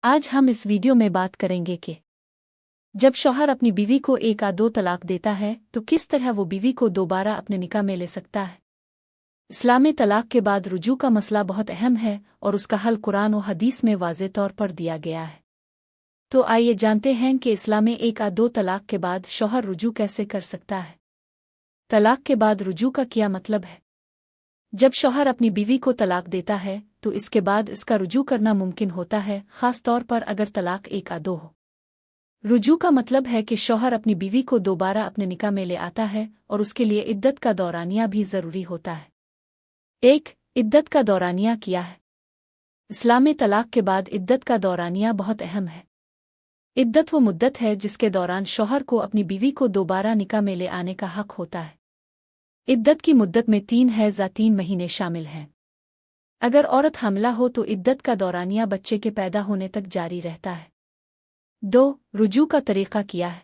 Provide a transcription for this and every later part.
آج ہم اس ویڈیو میں بات کریں گے کہ جب شوہر اپنی بیوی کو ایک یا دو طلاق دیتا ہے تو کس طرح وہ بیوی کو دوبارہ اپنے نکاح میں لے سکتا ہے۔ اسلامی طلاق کے بعد رجوع کا مسئلہ بہت اہم ہے اور اس کا حل قرآن و حدیث میں واضح طور پر دیا گیا ہے۔ تو آئیے جانتے ہیں کہ اسلام میں ایک یا دو طلاق کے بعد شوہر رجوع کیسے کر سکتا ہے۔ طلاق کے بعد رجوع کا کیا مطلب ہے؟ جب شوہر اپنی بیوی کو طلاق دیتا ہے تو اس کے بعد اس کا رجوع کرنا ممکن ہوتا ہے، خاص طور پر اگر طلاق ایک یا دو ہو۔ رجوع کا مطلب ہے کہ شوہر اپنی بیوی کو دوبارہ اپنے نکاح میں لے آتا ہے اور اس کے لیے عدت کا دورانیہ بھی ضروری ہوتا ہے۔ ایک عدت کا دورانیہ کیا ہے؟ اسلامی طلاق کے بعد عدت کا دورانیہ بہت اہم ہے۔ عدت وہ مدت ہے جس کے دوران شوہر کو اپنی بیوی کو دوبارہ نکاح میں لے آنے کا حق ہوتا ہے۔ عدت کی مدت میں 3 حیض یا 3 مہینے شامل ہیں۔ اگر عورت حاملہ ہو تو عدت کا دورانیہ بچے کے پیدا ہونے تک جاری رہتا ہے۔ 2 رجوع کا طریقہ کیا ہے؟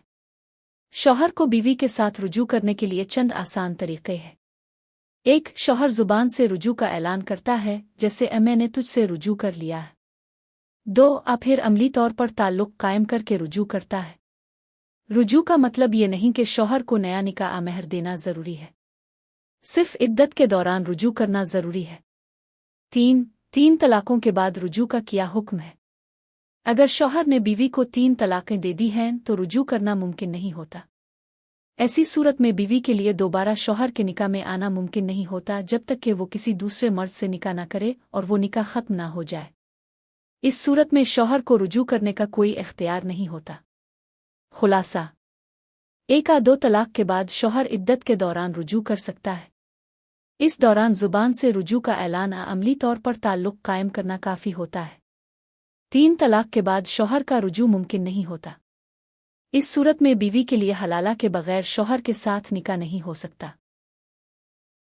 شوہر کو بیوی کے ساتھ رجوع کرنے کے لیے چند آسان طریقے ہیں۔ 1 شوہر زبان سے رجوع کا اعلان کرتا ہے، جیسے میں نے تجھ سے رجوع کر لیا ہے۔ 2 پھر عملی طور پر تعلق قائم کر کے رجوع کرتا ہے۔ رجوع کا مطلب یہ نہیں کہ شوہر کو نیا نکاح مہر دینا ضروری ہے، صرف عدت کے دوران رجوع کرنا ضروری ہے۔ 3 طلاقوں کے بعد رجوع کا کیا حکم ہے؟ اگر شوہر نے بیوی کو 3 طلاقیں دے دی ہیں تو رجوع کرنا ممکن نہیں ہوتا۔ ایسی صورت میں بیوی کے لیے دوبارہ شوہر کے نکاح میں آنا ممکن نہیں ہوتا جب تک کہ وہ کسی دوسرے مرد سے نکاح نہ کرے اور وہ نکاح ختم نہ ہو جائے۔ اس صورت میں شوہر کو رجوع کرنے کا کوئی اختیار نہیں ہوتا۔ خلاصہ، 1 یا 2 طلاق کے بعد شوہر عدت کے دوران رجوع کر سکتا ہے۔ اس دوران زبان سے رجوع کا اعلان عملی طور پر تعلق قائم کرنا کافی ہوتا ہے۔ 3 طلاق کے بعد شوہر کا رجوع ممکن نہیں ہوتا۔ اس صورت میں بیوی کے لیے حلالہ کے بغیر شوہر کے ساتھ نکاح نہیں ہو سکتا۔